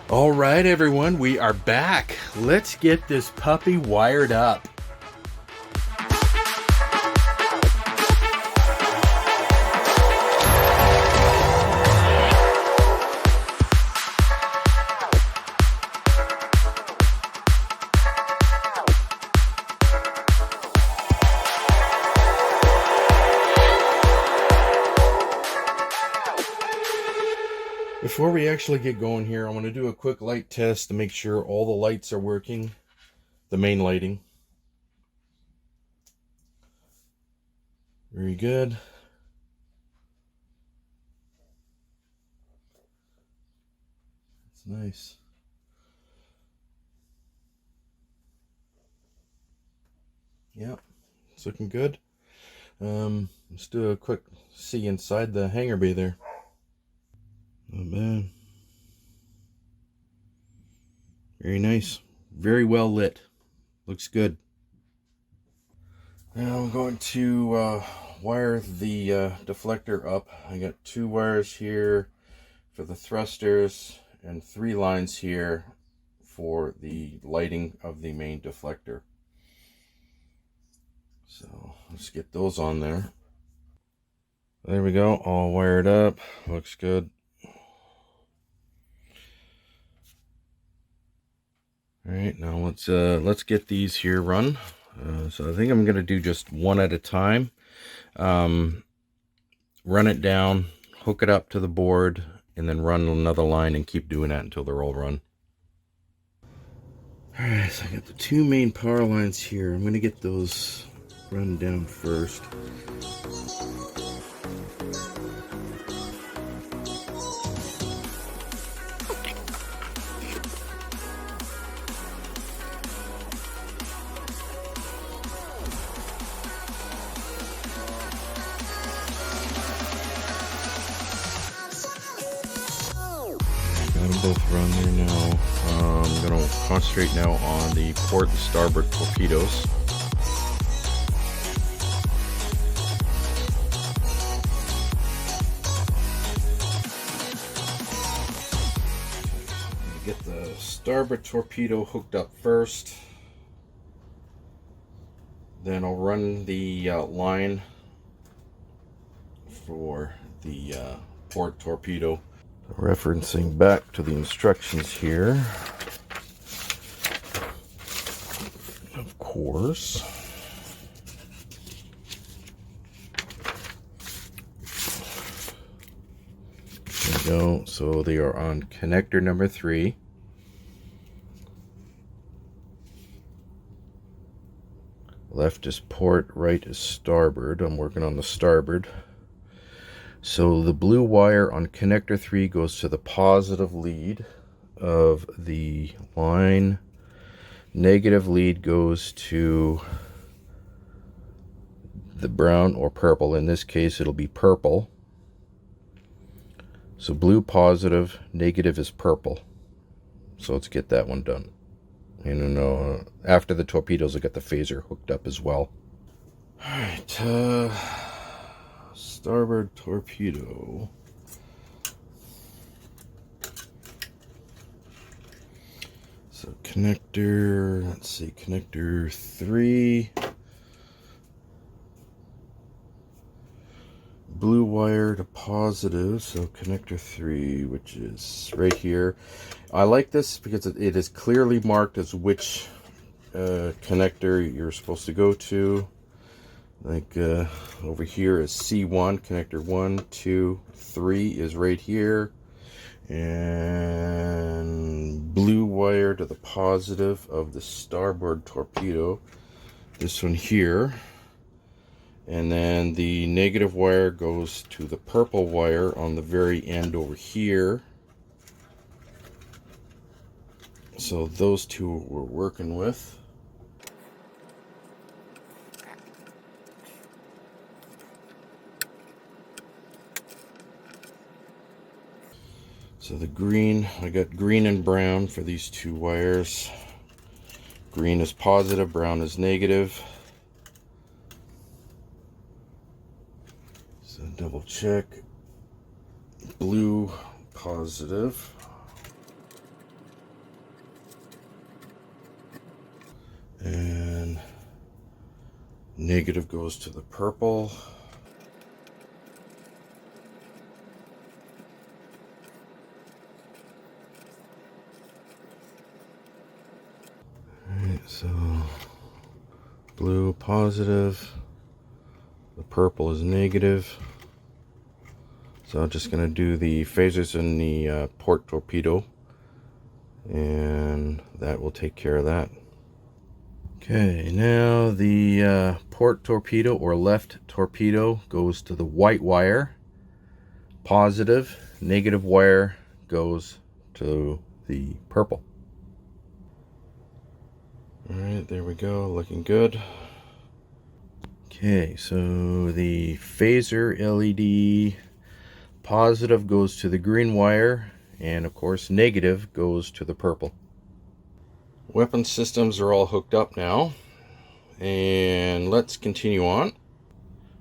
All right, everyone, we are back. Let's get this puppy wired up. Before we actually get going here, I want to do a quick light test to make sure all the lights are working, the main lighting. Very good. That's nice. Yep, it's looking good. Let's do a quick see inside the hangar bay there. Not bad. Very nice. Very well lit. Looks good. Now I'm going to wire the deflector up. I got 2 wires here for the thrusters and 3 lines here for the lighting of the main deflector. So let's get those on there. There we go, all wired up. Looks good. All right, now let's get these here run. So I think I'm gonna do just one at a time. Run it down, hook it up to the board, and then run another line and keep doing that until they're all run. All right, so I got the 2 main power lines here. I'm gonna get those run down first. Got them both run there now. I'm going to concentrate now on the port and starboard torpedoes. Get the starboard torpedo hooked up first. Then I'll run the line for the port torpedo. Referencing back to the instructions here, of course. There we go. So they are on connector number 3. Left is port, right is starboard. I'm working on the starboard. So the blue wire on connector 3 goes to the positive lead of the line. Negative lead goes to the brown or purple. In this case, it'll be purple. So blue positive, negative is purple. So let's get that one done. And then after the torpedoes, I got the phaser hooked up as well. All right. Starboard torpedo. So connector, let's see, connector 3. Blue wire to positive, so connector 3, which is right here. I like this because it is clearly marked as which connector you're supposed to go to. Like over here is C1, connector 1, 2, 3 is right here. And blue wire to the positive of the starboard torpedo, this one here. And then the negative wire goes to the purple wire on the very end over here. So those 2 we're working with. So the green, I got green and brown for these 2 wires. Green is positive, brown is negative. So double check. Blue, positive. And negative goes to the purple. Alright, so blue positive, the purple is negative. So I'm just going to do the phasers in the port torpedo, and that will take care of that. Okay, now the port torpedo or left torpedo goes to the white wire. Positive, negative wire goes to the purple. Alright, there we go, looking good. Okay, so the phaser LED positive goes to the green wire, and of course negative goes to the purple. Weapon systems are all hooked up now, and let's continue on.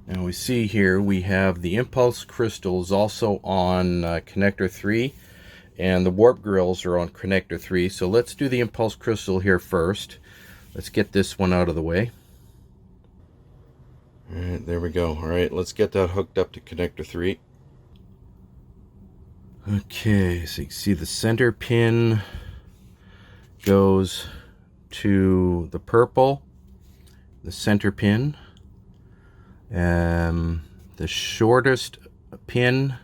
Now we see here we have the impulse crystals also on connector 3, and the warp grills are on connector 3. So let's do the impulse crystal here first. Let's get this one out of the way. Alright, there we go. Alright, let's get that hooked up to connector 3. Okay, so you can see the center pin goes to the purple, the center pin. The shortest pin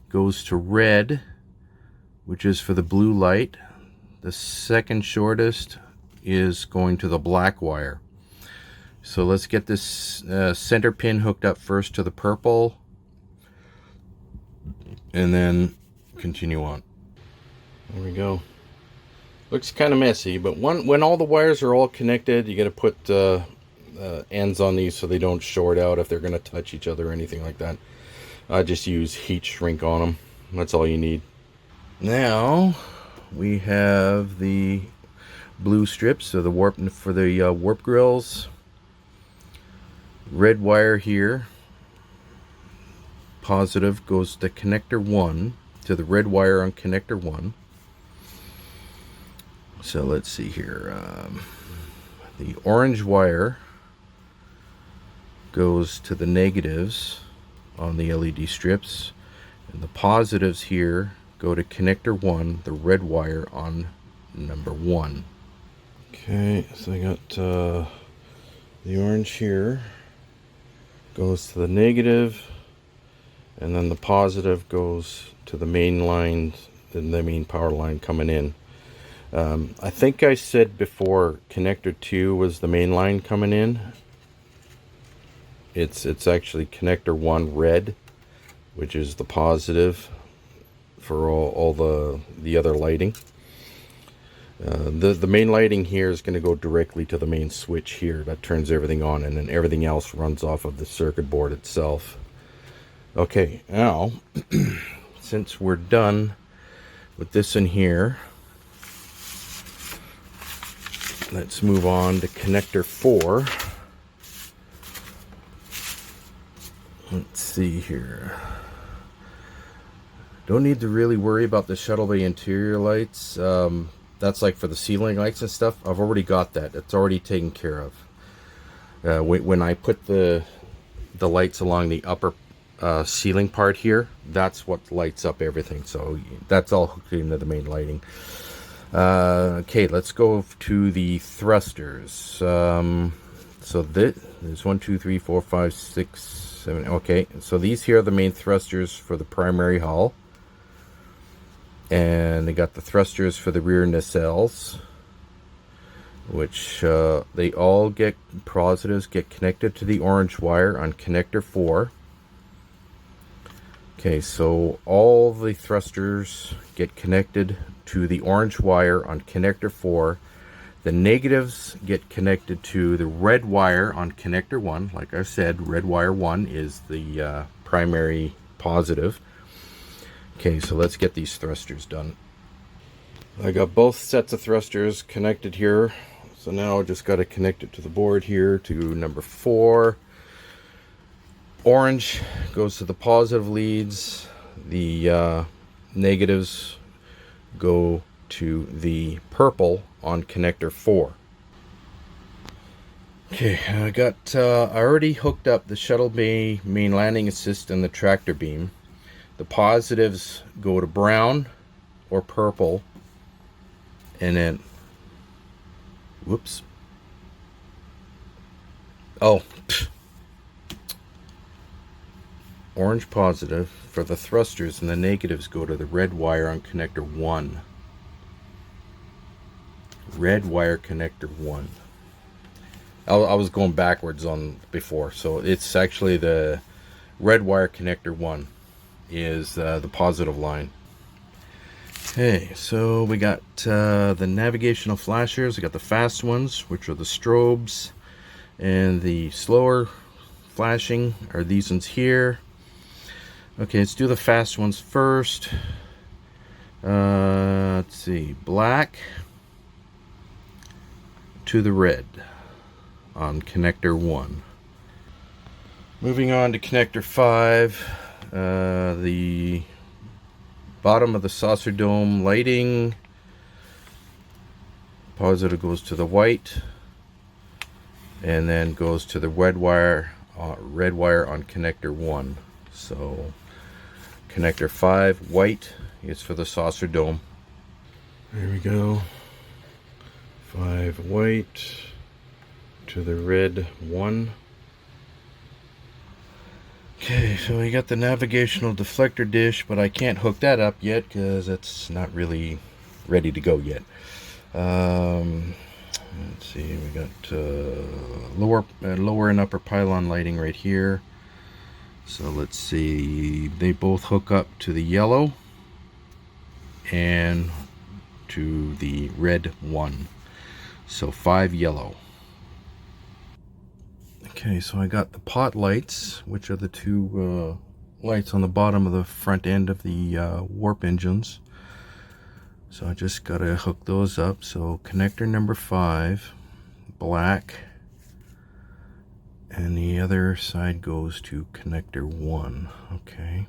goes to red, which is for the blue light. The second shortest is going to the black wire. So let's get this center pin hooked up first to the purple, and then continue on. There we go. Looks kind of messy, but when all the wires are all connected, you got to put ends on these so they don't short out if they're going to touch each other or anything like that. I just use heat shrink on them. That's all you need. Now we have the blue strips, so the warp for the warp grills. Red wire here, positive, goes to connector 1, to the red wire on connector 1. So let's see here. The orange wire goes to the negatives on the LED strips, and the positives here go to connector 1, the red wire on number 1. Okay, so I got the orange here goes to the negative, and then the positive goes to the main line, the main power line coming in. I think I said before connector 2 was the main line coming in. It's actually connector 1 red, which is the positive for all the other lighting. The main lighting here is going to go directly to the main switch here that turns everything on, and then everything else runs off of the circuit board itself. Okay, now since we're done with this in here, let's move on to connector 4. Let's see here. Don't need to really worry about the shuttle bay interior lights. That's like for the ceiling lights and stuff. I've already got that. It's already taken care of. When I put the lights along the upper ceiling part here, that's what lights up everything. So that's all hooked into the main lighting. Okay, let's go to the thrusters. So there's 1, 2, 3, 4, 5, 6, 7. Okay, so these here are the main thrusters for the primary hull. And they got the thrusters for the rear nacelles, which they all get positives get connected to the orange wire on connector 4. Okay, so all the thrusters get connected to the orange wire on connector 4. The negatives get connected to the red wire on connector 1. Like I said, red wire 1 is the primary positive. Okay, so let's get these thrusters done. I got both sets of thrusters connected here. So now I just got to connect it to the board here to number 4. Orange goes to the positive leads. The negatives go to the purple on connector 4. Okay, I already hooked up the shuttle bay main landing assist and the tractor beam. The positives go to brown or purple, and then, whoops. Oh, orange positive for the thrusters, and the negatives go to the red wire on connector 1. Red wire connector 1. I was going backwards on before, so it's actually the red wire connector 1 is the positive line. Okay, so we got the navigational flashers. We got the fast ones, which are the strobes, and the slower flashing are these ones here. Okay, let's do the fast ones first. Let's see, black to the red on connector 1. Moving on to connector 5, the bottom of the saucer dome lighting, positive goes to the white, and then goes to the red wire on connector 1. So connector 5 white is for the saucer dome. There we go. 5 white to the red 1. Okay, so we got the navigational deflector dish, but I can't hook that up yet because it's not really ready to go yet. Let's see, we got lower and upper pylon lighting right here. So let's see, they both hook up to the yellow and to the red 1. So 5 yellow. Okay, so I got the pot lights, which are the two lights on the bottom of the front end of the warp engines. So I just gotta hook those up. So connector number 5, black, and the other side goes to connector 1. Okay.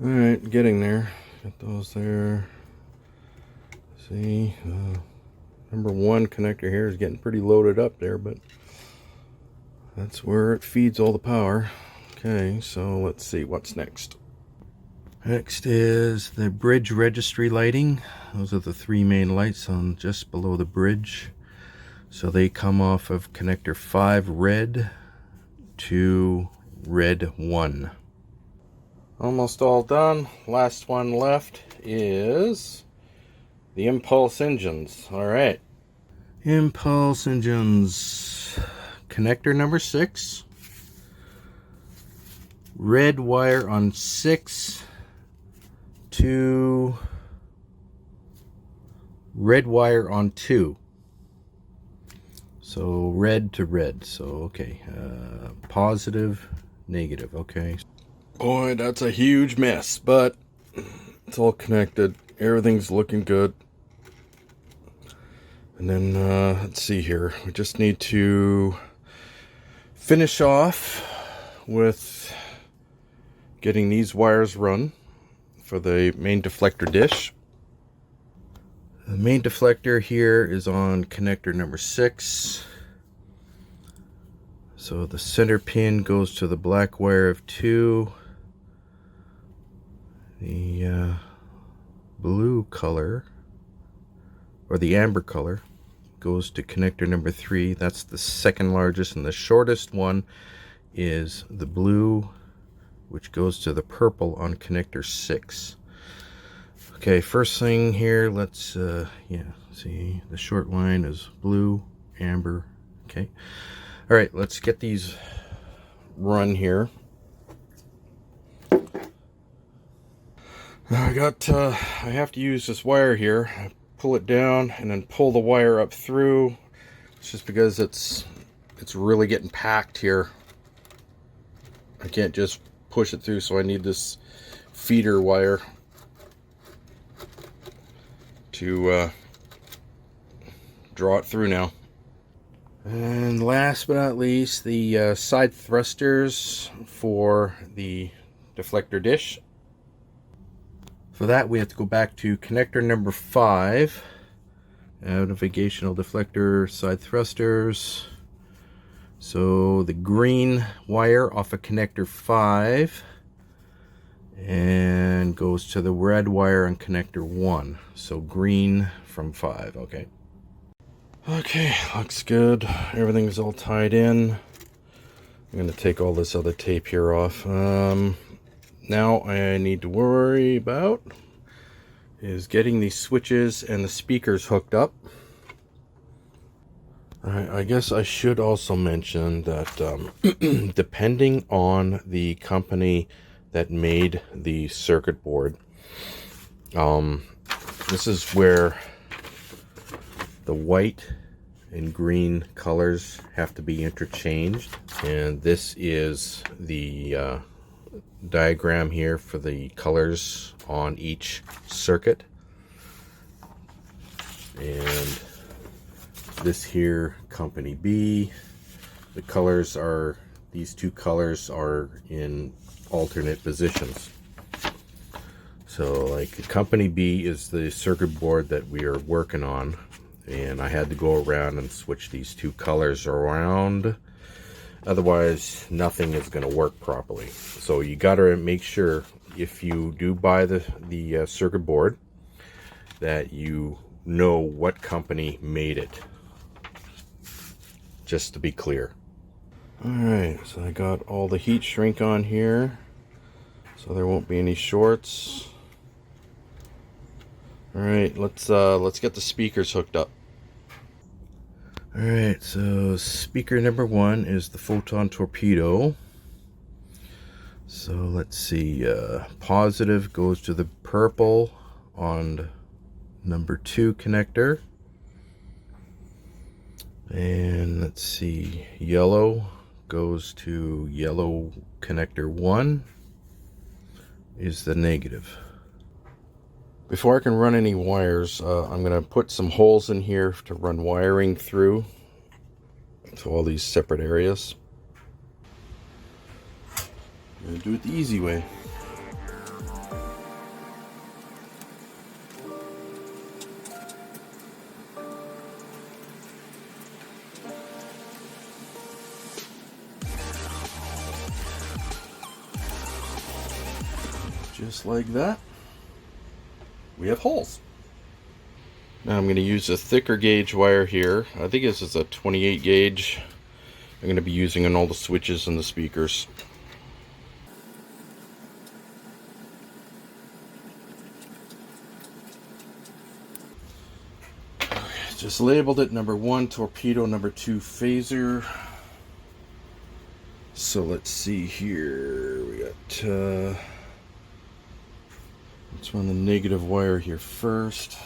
Alright, getting there. Got those there. See, number 1 connector here is getting pretty loaded up there, but that's where it feeds all the power. Okay, so let's see what's next. Next is the bridge registry lighting. Those are the 3 main lights on just below the bridge. So they come off of connector 5 red to red 1. Almost all done. Last one left is the impulse engines. All right. Impulse engines. Connector number 6. Red wire on 6 to red wire on 2. So red to red. So okay, positive, negative. Okay. Boy, that's a huge mess, but it's all connected. Everything's looking good. And then let's see here. We just need to finish off with getting these wires run for the main deflector dish. The main deflector here is on connector number 6. So the center pin goes to the black wire of 2. The blue color, or the amber color, goes to connector number 3. That's the second largest, and the shortest one is the blue, which goes to the purple on connector 6. Okay, first thing here, let's see, the short line is blue, amber. Okay, all right, let's get these run here. I have to use this wire here. I pull it down and then pull the wire up through. It's just because it's really getting packed here. I can't just push it through, so I need this feeder wire to draw it through now. And last but not least, the side thrusters for the deflector dish. For that, we have to go back to connector number 5, navigational deflector side thrusters. So the green wire off of connector 5 and goes to the red wire on connector 1. So green from 5, okay. Okay, looks good. Everything's all tied in. I'm going to take all this other tape here off. Now I need to worry about is getting these switches and the speakers hooked up. I guess I should also mention that depending on the company that made the circuit board, this is where the white and green colors have to be interchanged, and this is the diagram here for the colors on each circuit. And this here, company B, the colors are, these two colors are in alternate positions. So like company B is the circuit board that we are working on, and I had to go around and switch these two colors around, otherwise nothing is going to work properly. So you got to make sure if you do buy the circuit board that you know what company made it, just to be clear. Alright, so I got all the heat shrink on here, so there won't be any shorts. Alright, let's get the speakers hooked up. Alright, so speaker number 1 is the photon torpedo. So let's see, positive goes to the purple on number 2 connector. And let's see, yellow goes to yellow connector 1 is the negative. Before I can run any wires, I'm going to put some holes in here to run wiring through to all these separate areas. I'm going to do it the easy way. Just like that, we have holes. Now I'm going to use a thicker gauge wire here. I think this is a 28 gauge. I'm going to be using on all the switches and the speakers. Just labeled it number 1 torpedo, number 2 phaser. So let's see here. We got let's run the negative wire here first.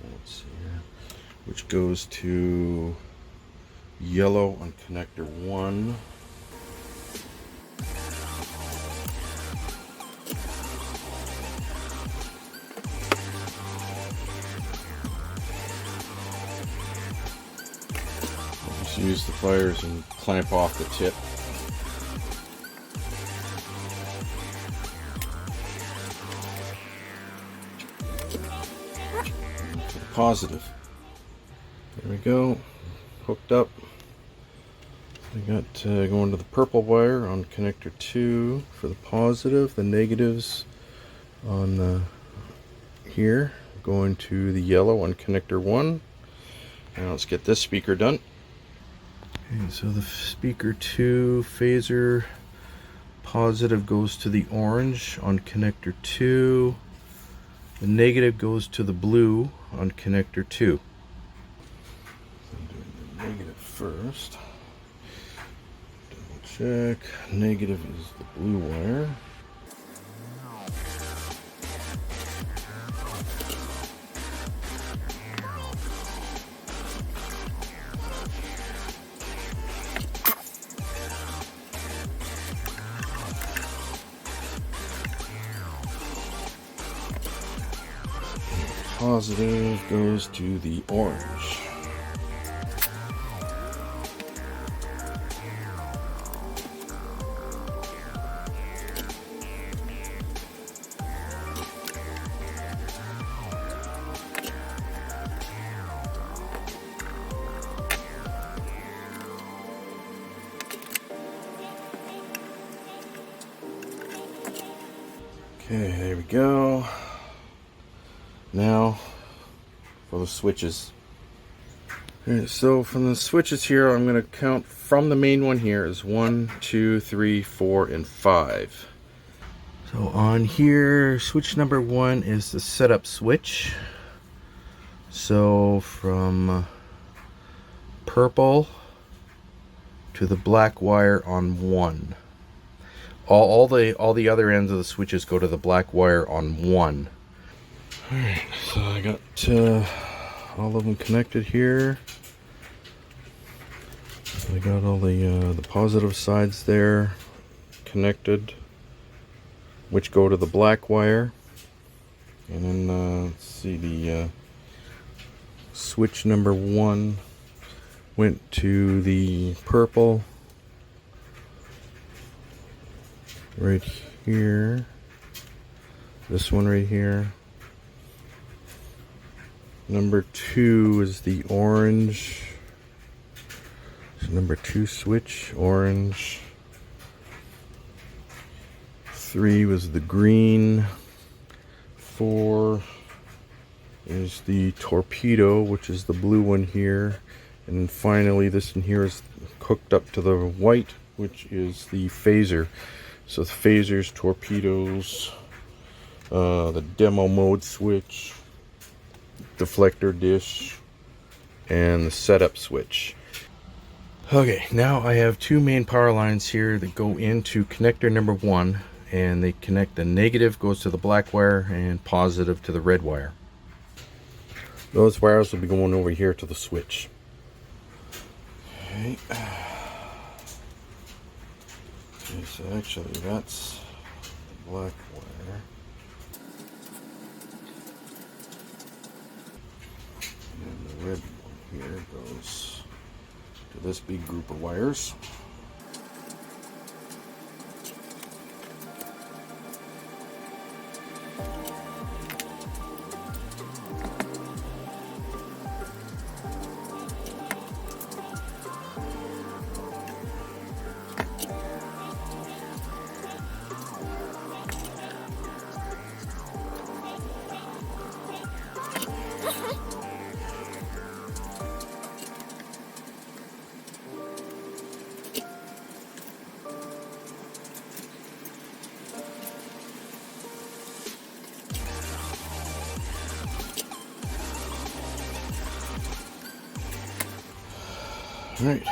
Let's see here, which goes to yellow on connector 1. Just use the pliers and clamp off the tip. Positive. There we go, hooked up. I got going to the purple wire on connector 2 for the positive, the negatives on here going to the yellow on connector 1. Now let's get this speaker done. Okay, so the speaker 2 phaser positive goes to the orange on connector 2. The negative goes to the blue on connector 2. I'm doing the negative first. Double check. Negative is the blue wire. Positive goes to the orange. Okay, there we go. Now for the switches. Okay, so from the switches here, I'm going to count from the main one here is 1, 2, 3, 4, and 5. So on here, switch number 1 is the setup switch. So from purple to the black wire on 1. All the other ends of the switches go to the black wire on 1. Alright, so I got all of them connected here. So I got all the positive sides there connected, which go to the black wire. And then let's see, the switch number 1 went to the purple right here. This one right here. Number 2 is the orange. So number 2 switch, orange. 3 was the green. 4 is the torpedo, which is the blue one here. And finally this in here is hooked up to the white, which is the phaser. So the phasers, torpedoes, the demo mode switch, deflector dish, and the setup switch. Okay, now I have 2 main power lines here that go into connector number 1, and they connect. The negative goes to the black wire and positive to the red wire. Those wires will be going over here to the switch. Okay. Okay, so actually that's the black wire. And the red one here goes to this big group of wires. Alright,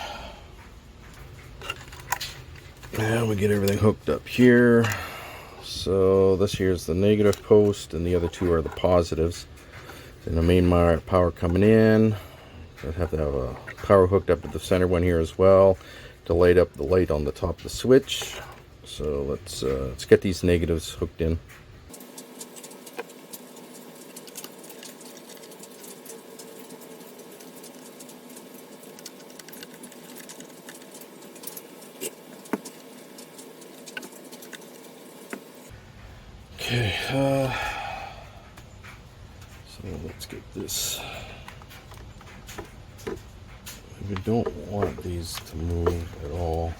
now we get everything hooked up here. So this here is the negative post and the other 2 are the positives. And the main power coming in. I have to have a power hooked up to the center one here as well to light up the light on the top of the switch. So let's get these negatives hooked in. Okay, so let's get this. We don't want these to move at all.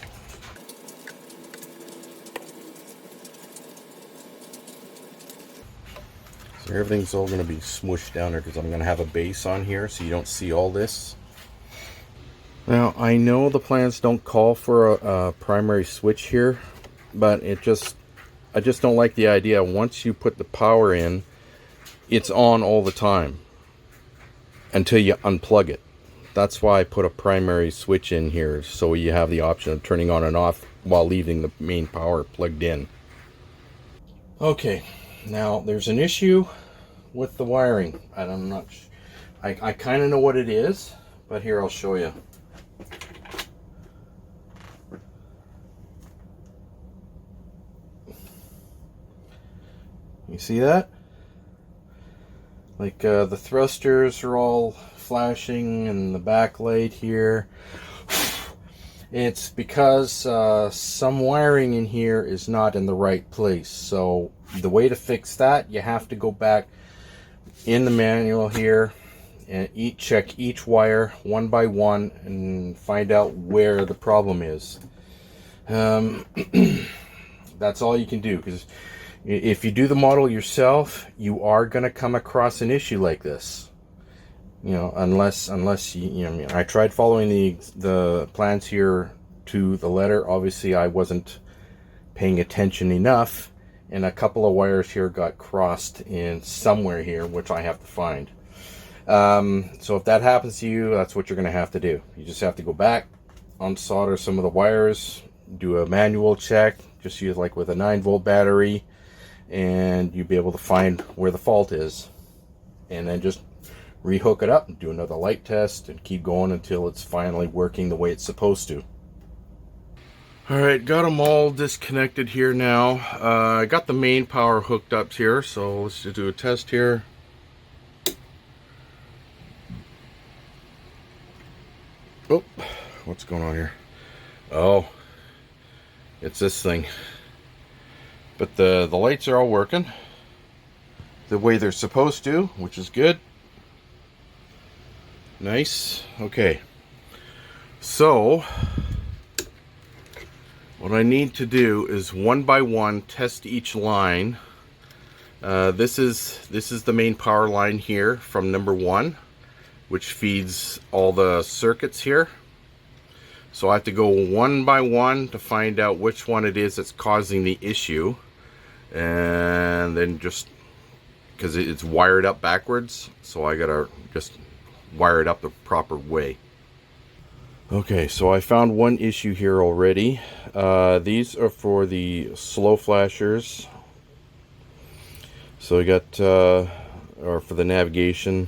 So everything's all going to be smushed down there because I'm going to have a base on here so you don't see all this. Now I know the plans don't call for a primary switch here, but I just don't like the idea. Once you put the power in, it's on all the time until you unplug it. That's why I put a primary switch in here, so you have the option of turning on and off while leaving the main power plugged in. Okay, now there's an issue with the wiring. I kind of know what it is, but here I'll show you. You see that? Like the thrusters are all flashing and the backlight here. It's because some wiring in here is not in the right place. So the way to fix that, you have to go back in the manual here and check each wire one by one and find out where the problem is. That's all you can do, because If you do the model yourself, you are going to come across an issue like this. You know, unless you know, I tried following the plans here to the letter. Obviously, I wasn't paying attention enough, and a couple of wires here got crossed in somewhere here, which I have to find. So if that happens to you, that's what you're going to have to do. You just have to go back, unsolder some of the wires, do a manual check, just use like with a 9-volt battery, and you'll be able to find where the fault is, and then just rehook it up and do another light test and keep going until it's finally working the way it's supposed to. Alright, got them all disconnected here now. I got the main power hooked up here, so let's just do a test here. Oh, what's going on here? Oh, it's this thing. But the lights are all working the way they're supposed to, which is good. Nice. Okay. So what I need to do is one by one test each line. This is the main power line here from number 1, which feeds all the circuits here. So I have to go one by one to find out which one it is that's causing the issue, and then just because it's wired up backwards, so I gotta just wire it up the proper way. Okay, so I found one issue here already. These are for the slow flashers. So I got, or for the navigation,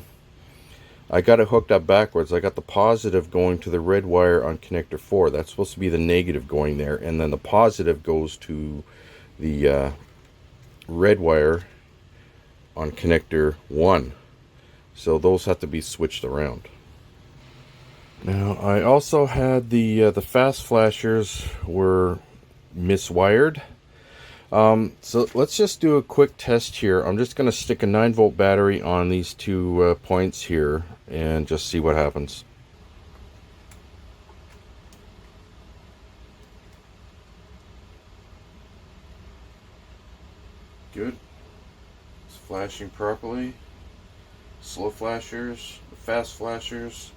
I got it hooked up backwards. I got the positive going to the red wire on connector 4. That's supposed to be the negative going there, and then the positive goes to the red wire on connector 1. So those have to be switched around. Now I also had the fast flashers were miswired. So let's just do a quick test here. I'm just going to stick a 9-volt battery on these 2 points here and just see what happens. Good. It's flashing properly. Slow flashers, the fast flashers,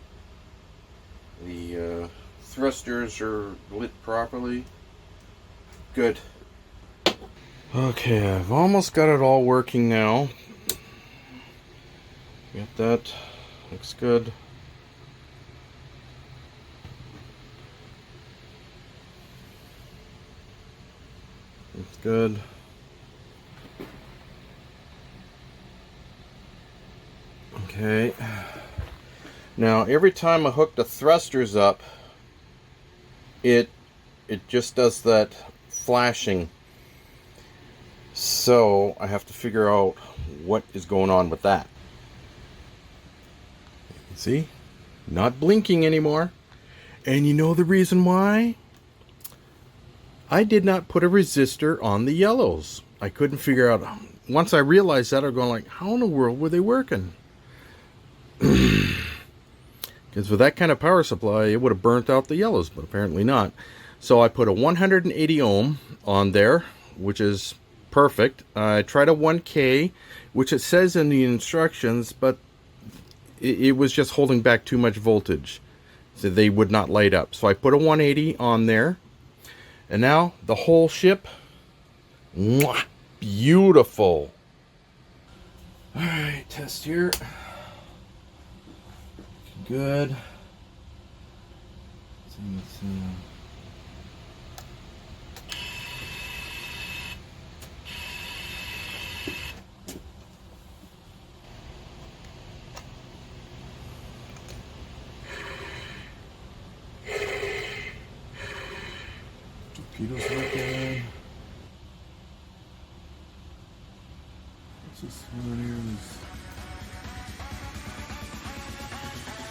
the thrusters are lit properly. Good. Okay, I've almost got it all working now. Got that. Looks good. It's good. Okay. Now every time I hook the thrusters up, it just does that flashing. So I have to figure out what is going on with that. See? Not blinking anymore. And you know the reason why? I did not put a resistor on the yellows. I couldn't figure out. Once I realized that, I'm going like, how in the world were they working? Because with that kind of power supply, it would have burnt out the yellows, but apparently not. So I put a 180 ohm on there, which is perfect. I tried a 1K, which it says in the instructions, but it was just holding back too much voltage, so they would not light up. So I put a 180 on there, and now the whole ship, mwah, beautiful. All right, test here. Good. Let's see. Torpedoes working. What's this one here?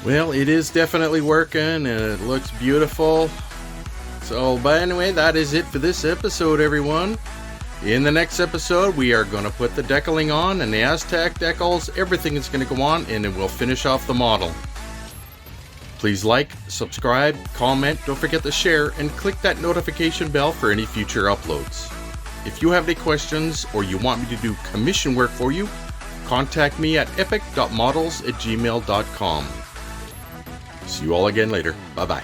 Well, it is definitely working, and it looks beautiful. So, but anyway, that is it for this episode, everyone. In the next episode, we are going to put the decaling on, and the Aztec decals, everything is going to go on, and then we'll finish off the model. Please like, subscribe, comment, don't forget to share, and click that notification bell for any future uploads. If you have any questions or you want me to do commission work for you, contact me at epyc.models@gmail.com. See you all again later. Bye-bye.